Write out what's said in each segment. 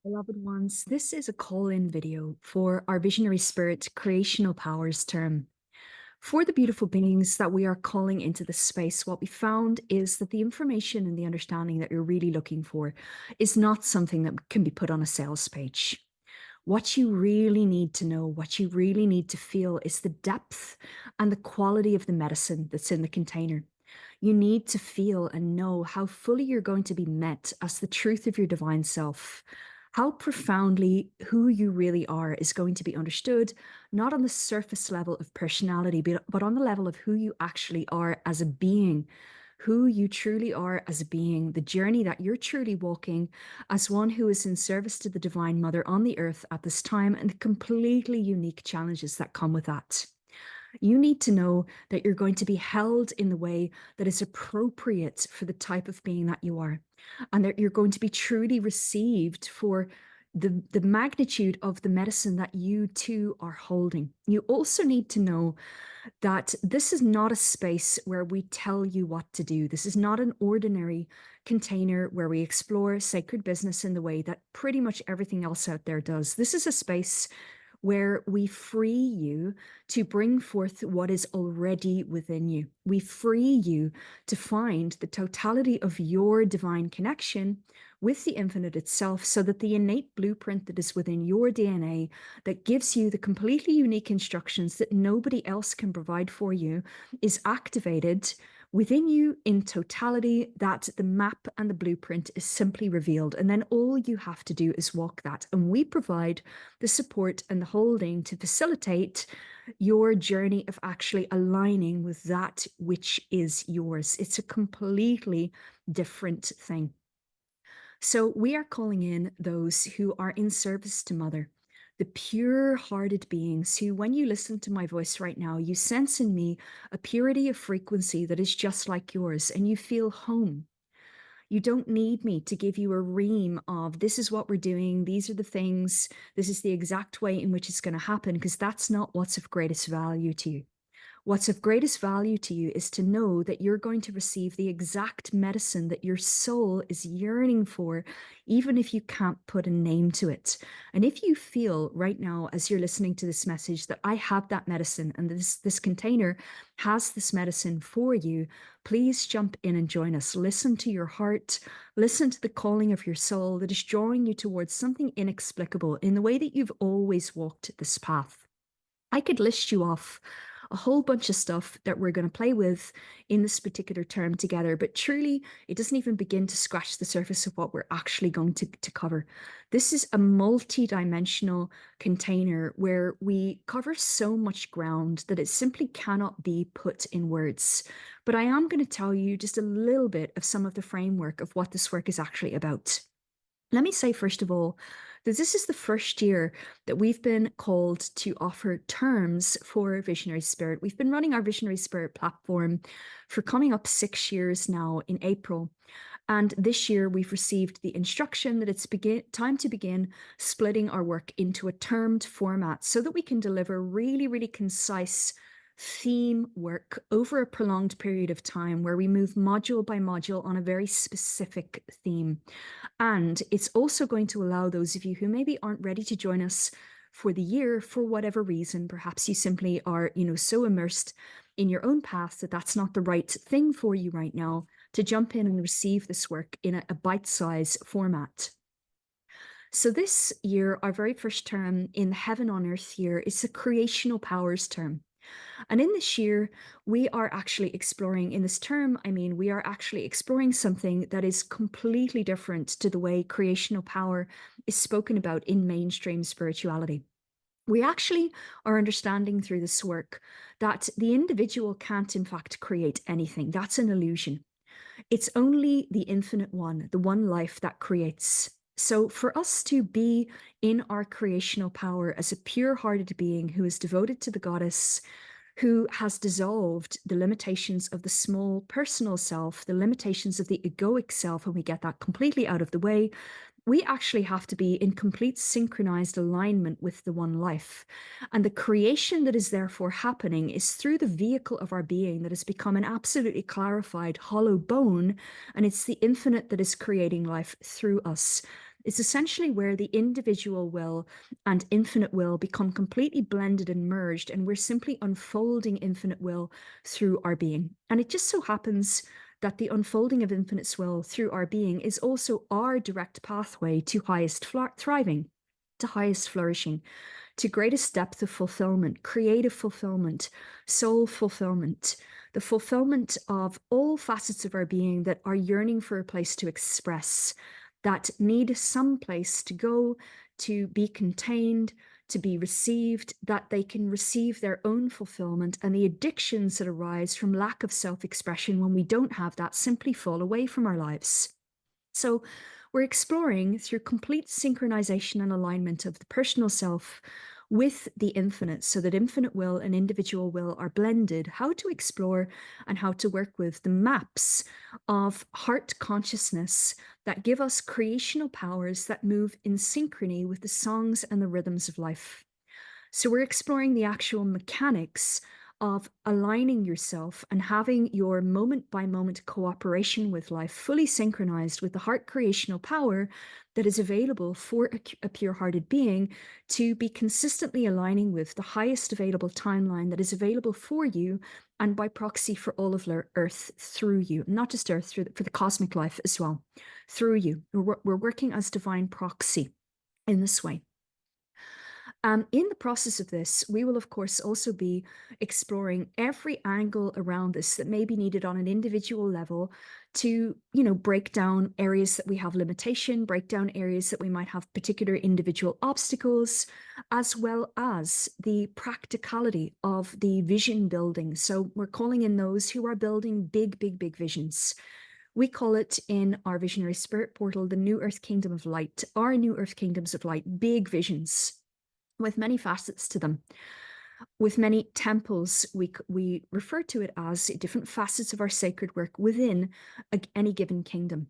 Beloved ones, this is a call-in video for our Visionary Spirit Creational Powers term. For the beautiful beings that we are calling into this space, what we found is that the information and the understanding that you're really looking for is not something that can be put on a sales page. What you really need to know, what you really need to feel is the depth and the quality of the medicine that's in the container. You need to feel and know how fully you're going to be met as the truth of your divine self. How profoundly who you really are is going to be understood, not on the surface level of personality, but on the level of who you actually are as a being, who you truly are as a being, the journey that you're truly walking as one who is in service to the Divine Mother on the earth at this time, and the completely unique challenges that come with that. You need to know that you're going to be held in the way that is appropriate for the type of being that you are, and that you're going to be truly received for the magnitude of the medicine that you too are holding. You also need to know that this is not a space where we tell you what to do. This is not an ordinary container where we explore sacred business in the way that pretty much everything else out there does. This is a space where we free you to bring forth what is already within you. We free you to find the totality of your divine connection with the infinite itself, so that the innate blueprint that is within your DNA, that gives you the completely unique instructions that nobody else can provide for you, is activated within you in totality, that the map and the blueprint is simply revealed. And then all you have to do is walk that. And we provide the support and the holding to facilitate your journey of actually aligning with that which is yours. It's a completely different thing. So we are calling in those who are in service to Mother, the pure-hearted beings who, when you listen to my voice right now, you sense in me a purity of frequency that is just like yours, and you feel home. You don't need me to give you a ream of this is what we're doing, these are the things, this is the exact way in which it's going to happen, because that's not what's of greatest value to you. What's of greatest value to you is to know that you're going to receive the exact medicine that your soul is yearning for, even if you can't put a name to it. And if you feel right now, as you're listening to this message, that I have that medicine and this container has this medicine for you, please jump in and join us. Listen to your heart, listen to the calling of your soul that is drawing you towards something inexplicable in the way that you've always walked this path. I could list you off a whole bunch of stuff that we're going to play with in this particular term together, but truly, it doesn't even begin to scratch the surface of what we're actually going to cover. This is a multi-dimensional container where we cover so much ground that it simply cannot be put in words. But I am going to tell you just a little bit of some of the framework of what this work is actually about. Let me say, first of all, that this is the first year that we've been called to offer terms for Visionary Spirit. We've been running our Visionary Spirit platform for coming up 6 years now in April. And this year we've received the instruction that it's time to begin splitting our work into a termed format so that we can deliver really, really concise theme work over a prolonged period of time, where we move module by module on a very specific theme. And it's also going to allow those of you who maybe aren't ready to join us for the year for whatever reason, perhaps you simply are, so immersed in your own path that that's not the right thing for you right now, to jump in and receive this work in a bite-sized format. So this year, our very first term in the Heaven on Earth year is the Creational Powers term. And in this year, we are actually exploring, in this term, we are actually exploring something that is completely different to the way creational power is spoken about in mainstream spirituality. We actually are understanding through this work that the individual can't, in fact, create anything. That's an illusion. It's only the infinite one, the one life, that creates. So for us to be in our creational power as a pure-hearted being who is devoted to the goddess, who has dissolved the limitations of the small personal self, the limitations of the egoic self, and we get that completely out of the way, we actually have to be in complete synchronized alignment with the one life. And the creation that is therefore happening is through the vehicle of our being that has become an absolutely clarified hollow bone, and it's the infinite that is creating life through us. It's essentially where the individual will and infinite will become completely blended and merged, and we're simply unfolding infinite will through our being. And it just so happens that the unfolding of infinite will through our being is also our direct pathway to highest thriving, to highest flourishing, to greatest depth of fulfillment, creative fulfillment, soul fulfillment, the fulfillment of all facets of our being that are yearning for a place to express, that need some place to go, to be contained, to be received, that they can receive their own fulfillment, and the addictions that arise from lack of self expression when we don't have that simply fall away from our lives. So, we're exploring through complete synchronization and alignment of the personal self with the infinite, so that infinite will and individual will are blended, how to explore and how to work with the maps of heart consciousness that give us creational powers that move in synchrony with the songs and the rhythms of life. So we're exploring the actual mechanics of aligning yourself and having your moment by moment cooperation with life fully synchronized with the heart creational power that is available for a pure hearted being to be consistently aligning with the highest available timeline that is available for you and by proxy for all of Earth through you, not just Earth, for the cosmic life as well, through you. We're working as divine proxy in this way. In the process of this, we will, of course, also be exploring every angle around this that may be needed on an individual level to, break down areas that we have limitation, break down areas that we might have particular individual obstacles, as well as the practicality of the vision building. So we're calling in those who are building big, big, big visions. We call it in our Visionary Spirit Portal the New Earth Kingdom of Light, our New Earth Kingdoms of Light, big visions with many facets to them. With many temples, we refer to it as different facets of our sacred work within any given kingdom.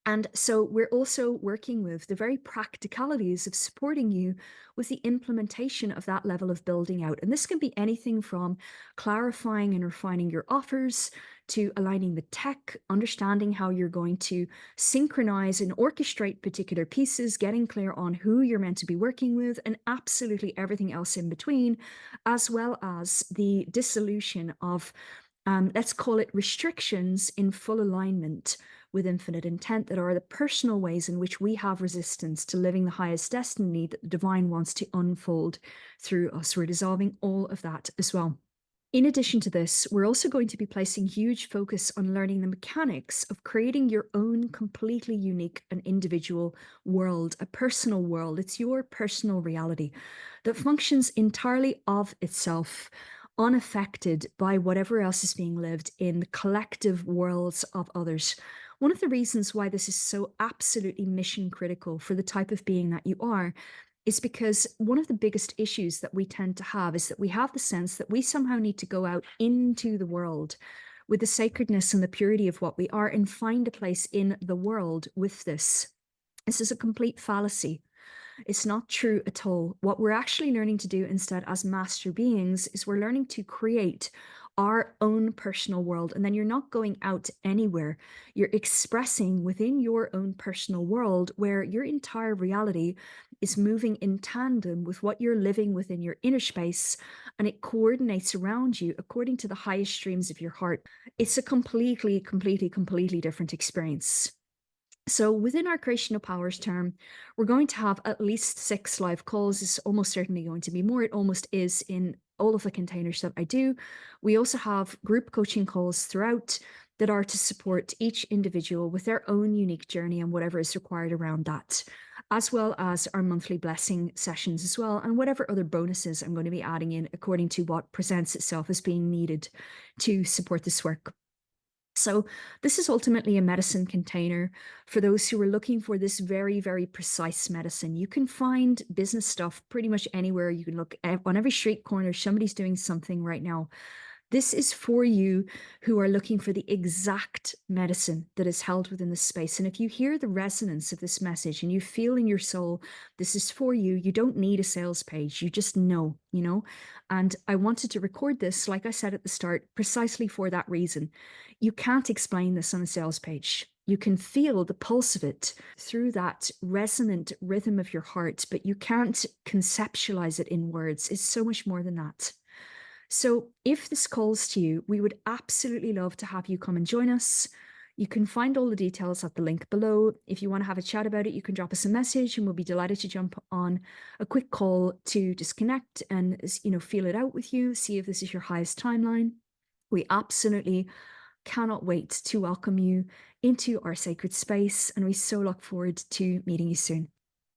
And so we're also working with the very practicalities of supporting you with the implementation of that level of building out. And this can be anything from clarifying and refining your offers to aligning the tech, understanding how you're going to synchronize and orchestrate particular pieces, getting clear on who you're meant to be working with, and absolutely everything else in between, as well as the dissolution of let's call it restrictions in full alignment with infinite intent, that are the personal ways in which we have resistance to living the highest destiny that the divine wants to unfold through us. We're dissolving all of that as well. In addition to this, we're also going to be placing huge focus on learning the mechanics of creating your own completely unique and individual world, a personal world. It's your personal reality that functions entirely of itself, unaffected by whatever else is being lived in the collective worlds of others. One of the reasons why this is so absolutely mission critical for the type of being that you are is because one of the biggest issues that we tend to have is that we have the sense that we somehow need to go out into the world with the sacredness and the purity of what we are and find a place in the world with this. This is a complete fallacy. It's not true at all. What we're actually learning to do instead as master beings is we're learning to create our own personal world. And then you're not going out anywhere. You're expressing within your own personal world where your entire reality is moving in tandem with what you're living within your inner space, and it coordinates around you according to the highest streams of your heart. It's a completely, completely, completely different experience. So within our Creational Powers term, we're going to have at least 6 live calls. It's almost certainly going to be more. It almost is in all of the containers that I do. We also have group coaching calls throughout that are to support each individual with their own unique journey and whatever is required around that, as well as our monthly blessing sessions as well, and whatever other bonuses I'm going to be adding in according to what presents itself as being needed to support this work. So this is ultimately a medicine container for those who are looking for this very, very precise medicine. You can find business stuff pretty much anywhere. You can look on every street corner. Somebody's doing something right now. This is for you who are looking for the exact medicine that is held within the space. And if you hear the resonance of this message and you feel in your soul, this is for you, you don't need a sales page. You just know, And I wanted to record this, like I said at the start, precisely for that reason. You can't explain this on a sales page. You can feel the pulse of it through that resonant rhythm of your heart, but you can't conceptualize it in words. It's so much more than that. So, if this calls to you, we would absolutely love to have you come and join us. You can find all the details at the link below. If you want to have a chat about it, you can drop us a message and we'll be delighted to jump on a quick call to disconnect and feel it out with you, see if this is your highest timeline. We absolutely cannot wait to welcome you into our sacred space, and we so look forward to meeting you soon.